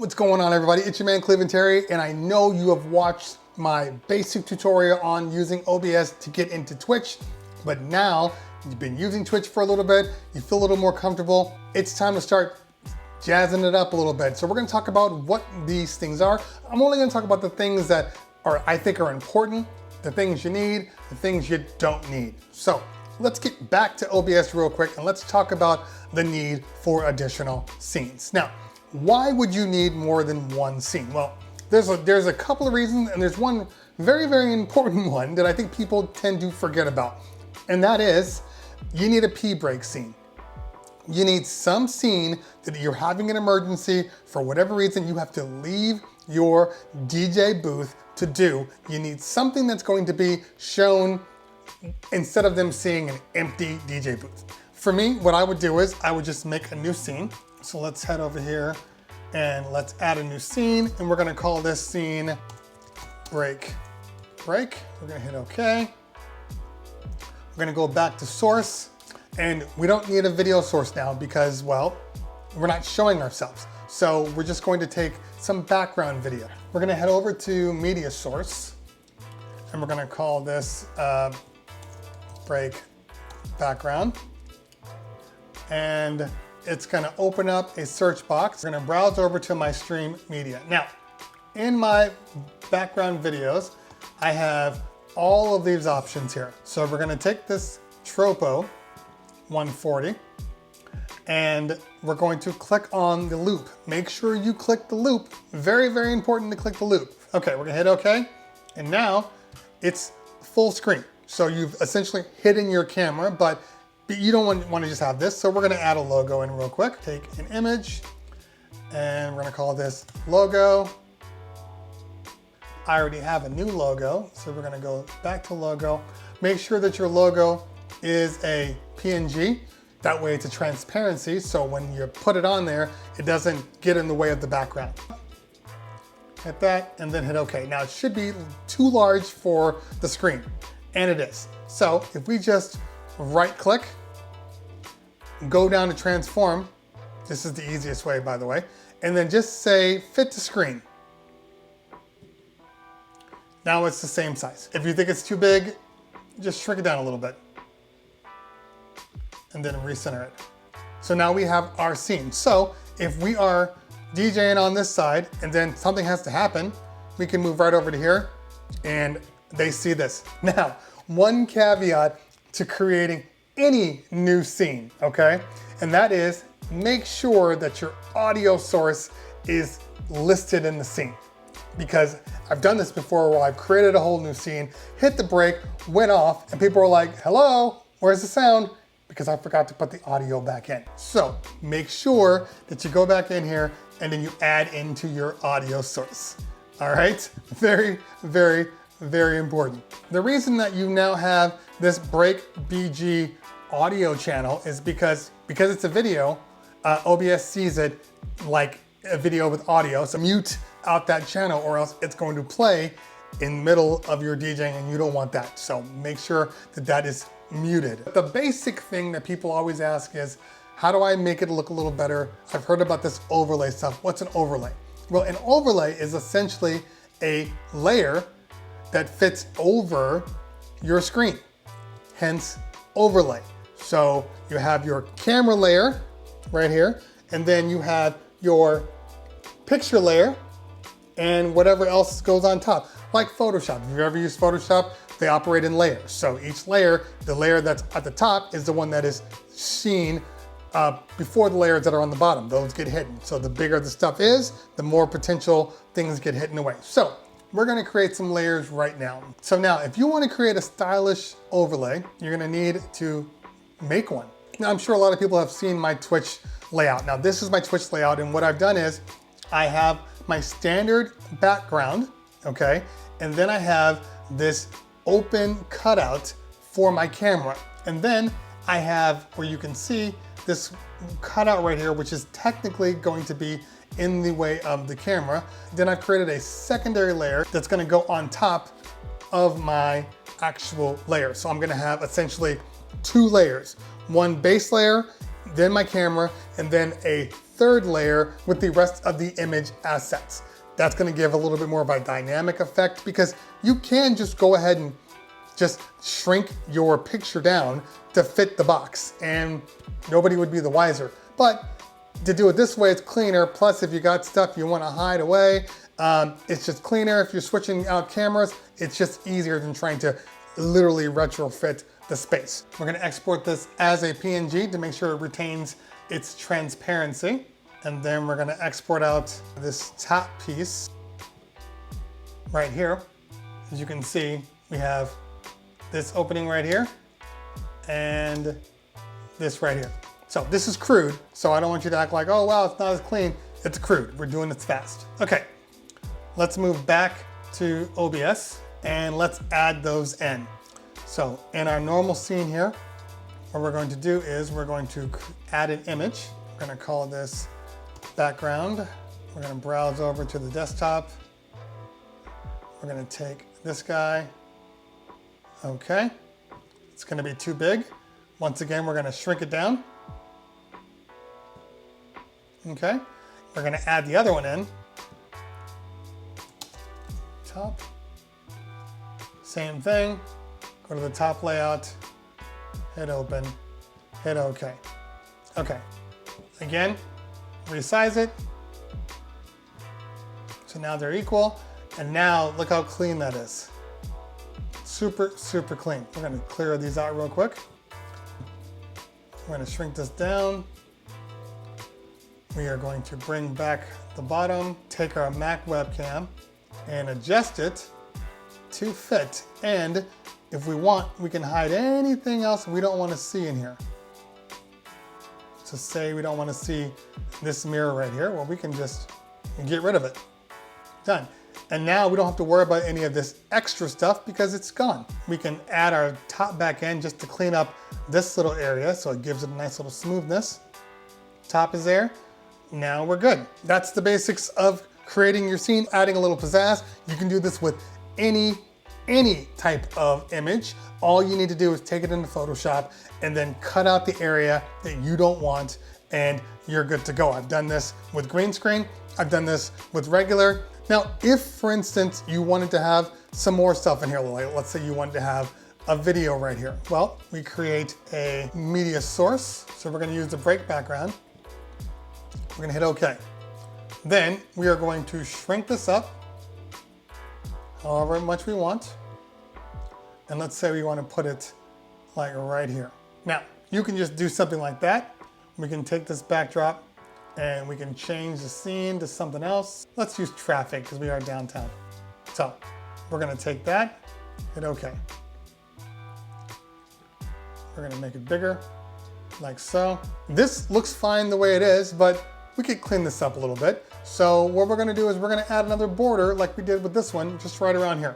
What's going on, everybody? It's your man Cleveland Terry, and I know you have watched my basic tutorial on using OBS to get into Twitch, but now you've been using Twitch for a little bit, you feel a little more comfortable. It's time to start jazzing it up a little bit. So we're gonna talk about what these things are. I'm only gonna talk about the things that I think are important, the things you need, the things you don't need. So let's get back to OBS real quick and let's talk about the need for additional scenes. Now, why would you need more than one scene? Well, there's a couple of reasons, and there's one very, very important one that I think people tend to forget about. And that is, you need a pee break scene. You need some scene that you're having an emergency, for whatever reason you have to leave your DJ booth to do. You need something that's going to be shown instead of them seeing an empty DJ booth. For me, what I would do is I would just make a new scene. So let's head over here and let's add a new scene, and we're gonna call this scene break. We're gonna hit OK. We're gonna go back to source, and we don't need a video source now because, well, we're not showing ourselves. So we're just going to take some background video. We're gonna head over to media source, and we're gonna call this break background. And it's gonna open up a search box. We're gonna browse over to my stream media. Now, in my background videos, I have all of these options here. So we're gonna take this Tropo 140, and we're going to click on the loop. Make sure you click the loop. Very, very important to click the loop. Okay, we're gonna hit OK, and now it's full screen. So you've essentially hidden your camera, but you don't want to just have this. So we're gonna add a logo in real quick. Take an image, and we're gonna call this logo. I already have a new logo, so we're gonna go back to logo. Make sure that your logo is a PNG. That way it's a transparency, so when you put it on there, it doesn't get in the way of the background. Hit that, and then hit OK. Now it should be too large for the screen, and it is. So if we just right click, go down to transform, this is the easiest way, by the way, and then just say fit to screen. Now it's the same size. If you think it's too big, just shrink it down a little bit and then recenter it. So now we have our scene. So if we are DJing on this side and then something has to happen, we can move right over to here and they see this. Now, one caveat to creating any new scene, okay? And that is, make sure that your audio source is listed in the scene. Because I've done this before where I've created a whole new scene, hit the break, went off, and people were like, hello, where's the sound? Because I forgot to put the audio back in. So make sure that you go back in here and then you add into your audio source. All right, very, very, very important. The reason that you now have this break BG audio channel is because it's a video, OBS sees it like a video with audio. So mute out that channel or else it's going to play in the middle of your DJing and you don't want that. So make sure that that is muted. The basic thing that people always ask is, how do I make it look a little better? I've heard about this overlay stuff. What's an overlay? Well, an overlay is essentially a layer that fits over your screen, hence overlay. So you have your camera layer right here, and then you have your picture layer and whatever else goes on top, like Photoshop. If you've ever used Photoshop, they operate in layers. So each layer, the layer that's at the top is the one that is seen before the layers that are on the bottom. Those get hidden. So the bigger the stuff is, the more potential things get hidden away. So we're gonna create some layers right now. So now, if you wanna create a stylish overlay, you're gonna need to make one. Now, I'm sure a lot of people have seen my Twitch layout. Now, this is my Twitch layout, and what I've done is I have my standard background, okay? And then I have this open cutout for my camera. And then I have, where you can see this cutout right here, which is technically going to be in the way of the camera. Then I've created a secondary layer that's gonna go on top of my actual layer. So I'm gonna have essentially two layers, one base layer, then my camera, and then a third layer with the rest of the image assets. That's gonna give a little bit more of a dynamic effect because you can just go ahead and just shrink your picture down to fit the box and nobody would be the wiser. But to do it this way, it's cleaner. Plus, if you got stuff you wanna hide away, it's just cleaner. If you're switching out cameras, it's just easier than trying to literally retrofit the space. We're gonna export this as a PNG to make sure it retains its transparency. And then we're gonna export out this top piece right here. As you can see, we have this opening right here and this right here. So this is crude, so I don't want you to act like, oh wow, it's not as clean. It's crude, we're doing this fast. Okay, let's move back to OBS and let's add those in. So in our normal scene here, what we're going to do is we're going to add an image. We're gonna call this background. We're gonna browse over to the desktop. We're gonna take this guy. Okay, it's gonna be too big. Once again, we're gonna shrink it down. Okay, we're gonna add the other one in. Top, same thing. Go to the top layout, hit open, hit OK. Okay, again, resize it. So now they're equal. And now look how clean that is. Super, super clean. We're gonna clear these out real quick. We're gonna shrink this down. We are going to bring back the bottom, take our Mac webcam and adjust it to fit. And if we want, we can hide anything else we don't want to see in here. So say we don't want to see this mirror right here, well, we can just get rid of it. Done. And now we don't have to worry about any of this extra stuff because it's gone. We can add our top back end just to clean up this little area so it gives it a nice little smoothness. Top is there. Now we're good. That's the basics of creating your scene, adding a little pizzazz. You can do this with any type of image. All you need to do is take it into Photoshop and then cut out the area that you don't want and you're good to go. I've done this with green screen. I've done this with regular. Now, if for instance, you wanted to have some more stuff in here, like let's say you wanted to have a video right here. Well, we create a media source. So we're gonna use the break background. We're gonna hit OK. Then we are going to shrink this up however much we want. And let's say we want to put it like right here. Now, you can just do something like that. We can take this backdrop and we can change the scene to something else. Let's use traffic because we are downtown. So we're going to take that, hit OK. We're going to make it bigger, like so. This looks fine the way it is, but we could clean this up a little bit. So what we're going to do is we're going to add another border like we did with this one, just right around here.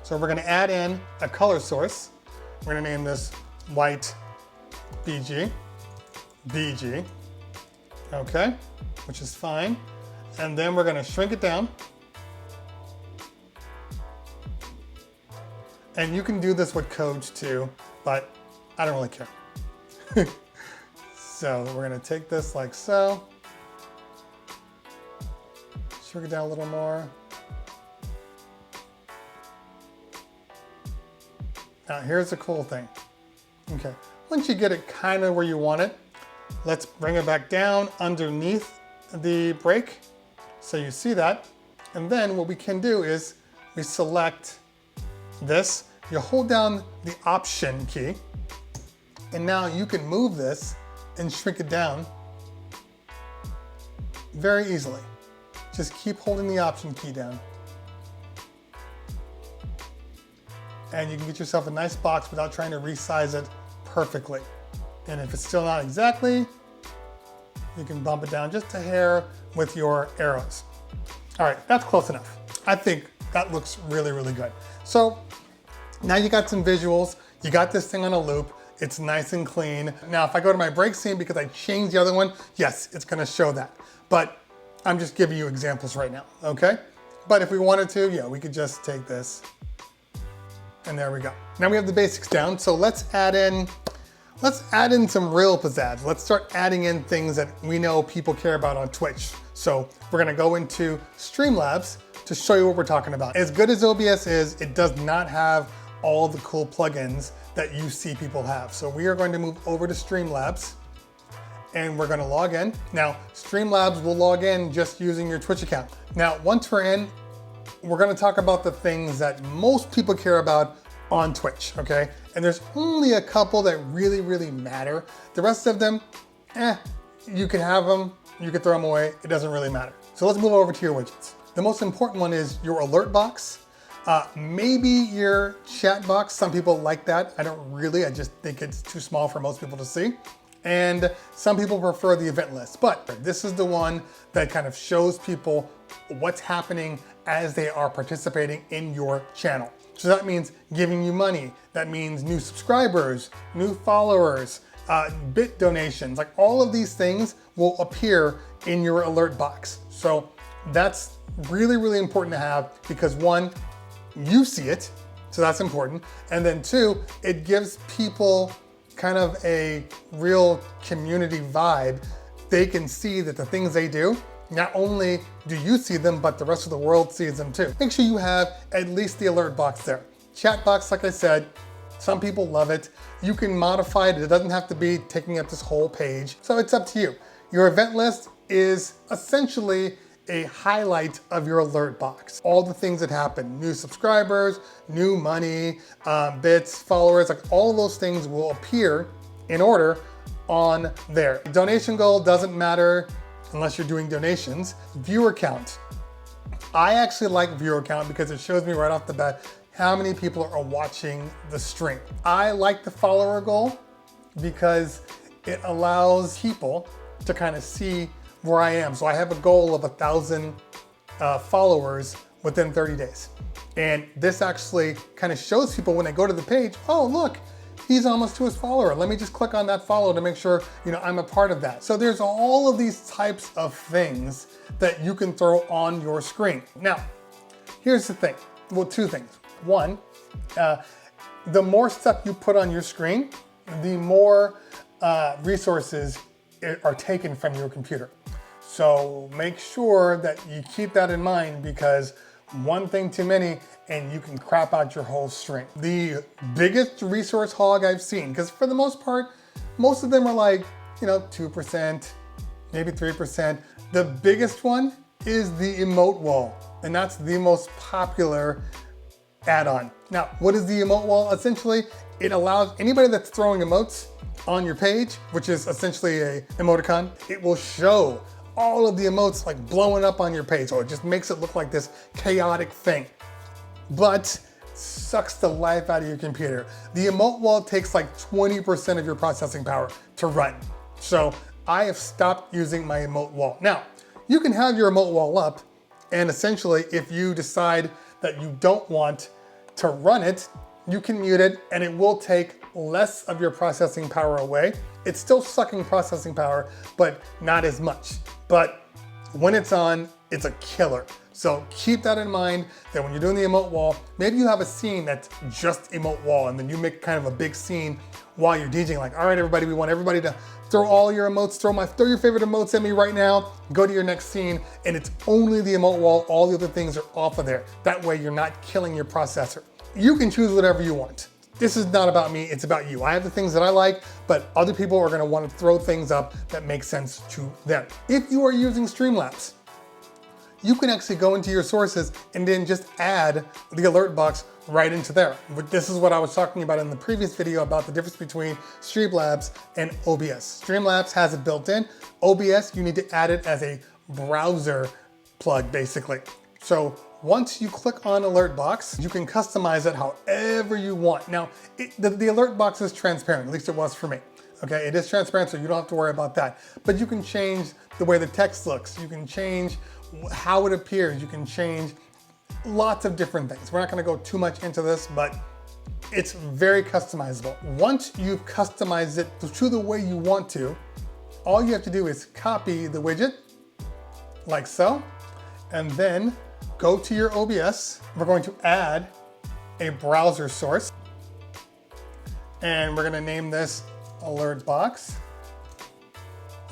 So we're going to add in a color source. We're going to name this white BG, okay, which is fine. And then we're going to shrink it down. And you can do this with codes too, but I don't really care. So we're going to take this like so. Shrink it down a little more. Now here's the cool thing. Okay, once you get it kind of where you want it, let's bring it back down underneath the break so you see that. And then what we can do is we select this, you hold down the Option key, and now you can move this and shrink it down very easily. Just keep holding the Option key down. And you can get yourself a nice box without trying to resize it perfectly. And if it's still not exactly, you can bump it down just a hair with your arrows. All right, that's close enough. I think that looks really, really good. So now you got some visuals, you got this thing on a loop, it's nice and clean. Now, if I go to my break scene because I changed the other one, yes, it's gonna show that. But I'm just giving you examples right now, okay? But if we wanted to, yeah, we could just take this and there we go. Now we have the basics down, so let's add in let's add in some real pizzazz. Let's start adding in things that we know people care about on Twitch. So we're gonna go into Streamlabs to show you what we're talking about. As good as OBS is, it does not have all the cool plugins that you see people have. So we are going to move over to Streamlabs and we're gonna log in. Now, Streamlabs will log in just using your Twitch account. Now, once we're in, we're gonna talk about the things that most people care about on Twitch, okay? And there's only a couple that really, really matter. The rest of them, you can have them, you can throw them away, it doesn't really matter. So let's move over to your widgets. The most important one is your alert box, maybe your chat box. Some people like that. I don't really, I just think it's too small for most people to see. And some people prefer the event list, but this is the one that kind of shows people what's happening as they are participating in your channel. So that means giving you money. That means new subscribers, new followers, bit donations, like all of these things will appear in your alert box. So that's really, really important to have because one, you see it, so that's important. And then two, it gives people kind of a real community vibe. They can see that the things they do, not only do you see them, but the rest of the world sees them too. Make sure you have at least the alert box there. Chat box, like I said, some people love it. You can modify it. It doesn't have to be taking up this whole page. So it's up to you. Your event list is essentially a highlight of your alert box. All the things that happen, new subscribers, new money, bits, followers, like all of those things will appear in order on there. Donation goal doesn't matter unless you're doing donations. Viewer count. I actually like viewer count because it shows me right off the bat how many people are watching the stream. I like the follower goal because it allows people to kind of see where I am. So I have a goal of 1,000 followers within 30 days. And this actually kind of shows people when they go to the page, oh, look, he's almost to his follower. Let me just click on that follow to make sure, I'm a part of that. So there's all of these types of things that you can throw on your screen. Now, here's the thing. Well, two things. One, the more stuff you put on your screen, the more resources are taken from your computer. So make sure that you keep that in mind because one thing too many and you can crap out your whole stream. The biggest resource hog I've seen, because for the most part, most of them are like, 2%, maybe 3%. The biggest one is the emote wall, and that's the most popular add-on. Now, what is the emote wall? Essentially, it allows anybody that's throwing emotes on your page, which is essentially a emoticon, it will show all of the emotes like blowing up on your page. So it just makes it look like this chaotic thing, but sucks the life out of your computer. The emote wall takes like 20% of your processing power to run. So I have stopped using my emote wall. Now, you can have your emote wall up, and essentially if you decide that you don't want to run it, you can mute it and it will take less of your processing power away. It's still sucking processing power, but not as much. But when it's on, it's a killer. So keep that in mind that when you're doing the emote wall, maybe you have a scene that's just emote wall and then you make kind of a big scene while you're DJing, like, all right, everybody, we want everybody to throw all your emotes, throw your favorite emotes at me right now, go to your next scene, and it's only the emote wall, all the other things are off of there. That way you're not killing your processor. You can choose whatever you want. This is not about me, it's about you. I have the things that I like, but other people are gonna wanna throw things up that make sense to them. If you are using Streamlabs, you can actually go into your sources and then just add the alert box right into there. This is what I was talking about in the previous video about the difference between Streamlabs and OBS. Streamlabs has it built in. OBS, you need to add it as a browser plug, basically. So once you click on alert box, you can customize it however you want. Now, the alert box is transparent, at least it was for me. Okay, it is transparent, so you don't have to worry about that. But you can change the way the text looks. You can change how it appears. You can change lots of different things. We're not gonna go too much into this, but it's very customizable. Once you've customized it to the way you want to, all you have to do is copy the widget, like so, and then go to your OBS. We're going to add a browser source, and we're gonna name this alert box.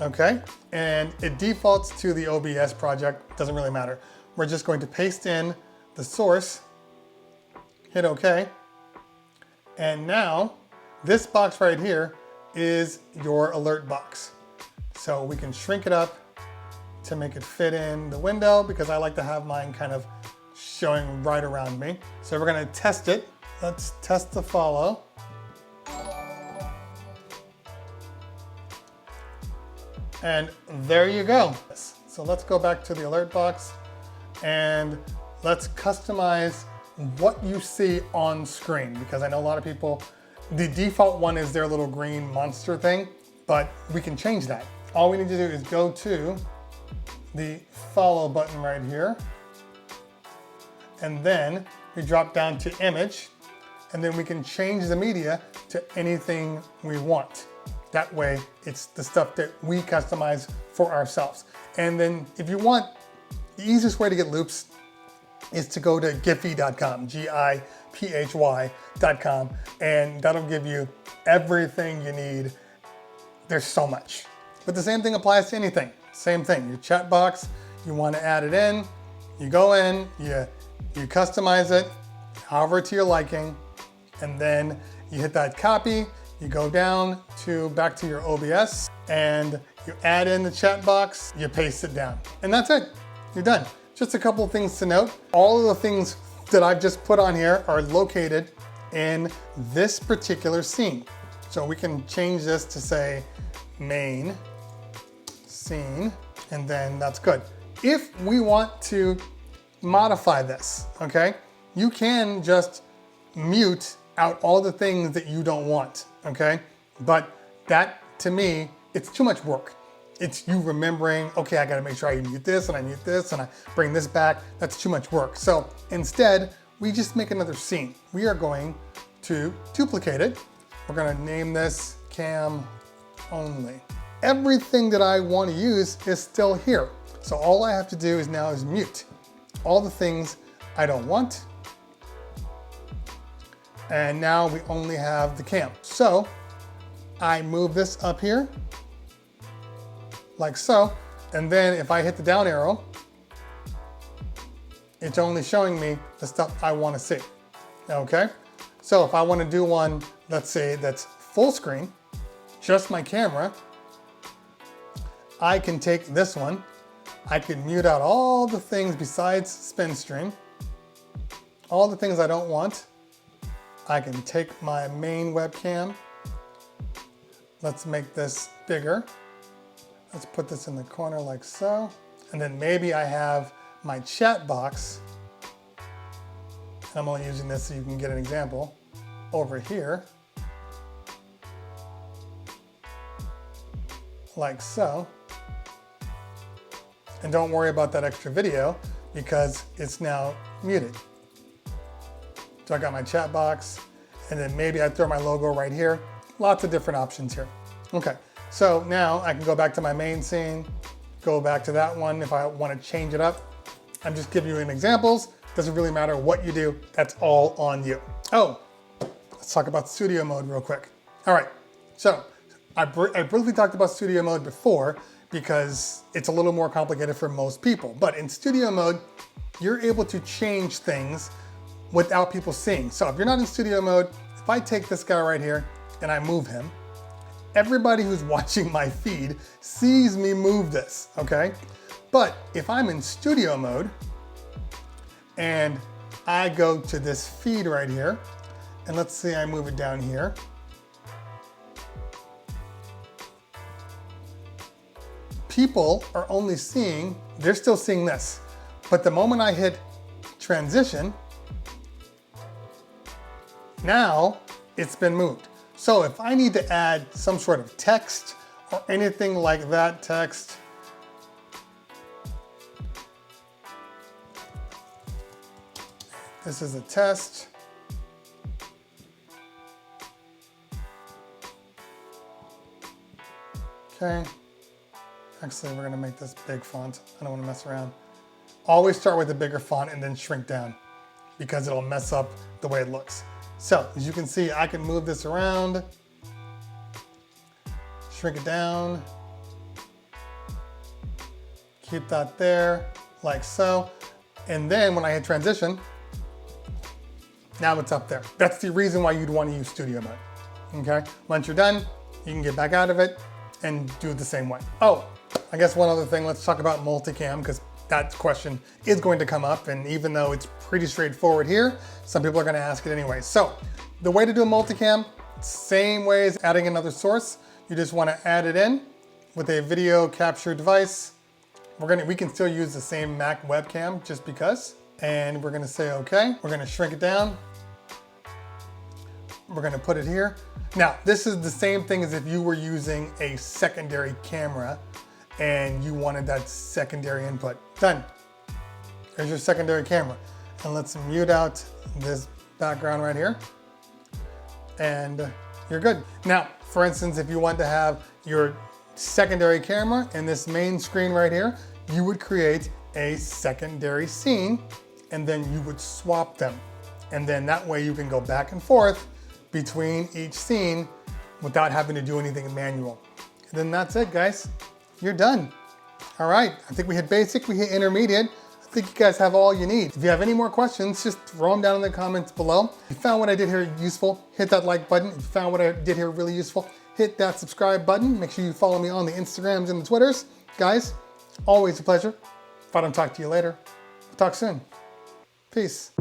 Okay, and it defaults to the OBS project, doesn't really matter. We're just going to paste in the source, hit OK, and now this box right here is your alert box. So we can shrink it up to make it fit in the window because I like to have mine kind of showing right around me. So we're gonna test it. Let's test the follow. And there you go. So let's go back to the alert box and let's customize what you see on screen, because I know a lot of people, the default one is their little green monster thing, but we can change that. All we need to do is go to the follow button right here, and then we drop down to image, and then we can change the media to anything we want. That way, it's the stuff that we customize for ourselves. And then if you want, the easiest way to get loops is to go to giphy.com, GIPHY.com, and that'll give you everything you need. There's so much. But the same thing applies to anything. Same thing, your chat box, you want to add it in, you go in, you customize it, however to your liking, and then you hit that copy, you go down to back to your OBS, and you add in the chat box, you paste it down. And that's it, you're done. Just a couple of things to note. All of the things that I've just put on here are located in this particular scene. So we can change this to say main scene, and then that's good. If we want to modify this, okay, you can just mute out all the things that you don't want, okay? But that, to me, it's too much work. It's you remembering, okay, I gotta make sure I mute this and I mute this and I bring this back. That's too much work. So instead, we just make another scene. We are going to duplicate it. We're gonna name this cam only. Everything that I want to use is still here. So all I have to do is now is mute all the things I don't want. And now we only have the cam. So I move this up here like so. And then if I hit the down arrow, it's only showing me the stuff I want to see. Okay. So if I want to do one, let's say that's full screen, just my camera, I can take this one. I can mute out all the things besides spin stream, all the things I don't want. I can take my main webcam. Let's make this bigger. Let's put this in the corner like so. And then maybe I have my chat box. I'm only using this so you can get an example over here. Like so. And don't worry about that extra video because it's now muted. So I got my chat box, and then maybe I throw my logo right here. Lots of different options here. Okay, so now I can go back to my main scene, go back to that one if I want to change it up. I'm just giving you an examples. Doesn't really matter what you do. That's all on you. Oh, let's talk about studio mode real quick. All right, so I briefly talked about studio mode before because it's a little more complicated for most people. But in studio mode, you're able to change things without people seeing. So if you're not in studio mode, if I take this guy right here and I move him, everybody who's watching my feed sees me move this, okay? But if I'm in studio mode and I go to this feed right here, and let's say I move it down here, people are only seeing, they're still seeing this. But the moment I hit transition, now it's been moved. So if I need to add some sort of text or anything like that, text, this is a test. Okay. Actually, we're gonna make this big font. I don't wanna mess around. Always start with a bigger font and then shrink down because it'll mess up the way it looks. So as you can see, I can move this around shrink it down. Keep that there, like so. And then when I hit transition, now it's up there. That's the reason why you'd want to use Studio Mode, okay? Once you're done, you can get back out of it and do it the same way. Oh, I guess one other thing, let's talk about multicam, because that question is going to come up, and even though it's pretty straightforward here, some people are going to ask it anyway. So the way to do a multicam, same way as adding another source. You just want to add it in with a video capture device. We can still use the same Mac webcam just because, and we're going to say okay. We're going to shrink it down. We're going to put it here. Now, this is the same thing as if you were using a secondary camera and you wanted that secondary input. Done. There's your secondary camera. And let's mute out this background right here. And you're good. Now, for instance, if you want to have your secondary camera in this main screen right here, you would create a secondary scene and then you would swap them. And then that way you can go back and forth between each scene without having to do anything manual. And then that's it, guys. You're done. All right, I think we hit basic, we hit intermediate. I think you guys have all you need. If you have any more questions, just throw them down in the comments below. If you found what I did here useful, hit that like button. If you found what I did here really useful, hit that subscribe button. Make sure you follow me on the Instagrams and the Twitters. Guys, always a pleasure. If I don't talk to you later, we'll talk soon. Peace.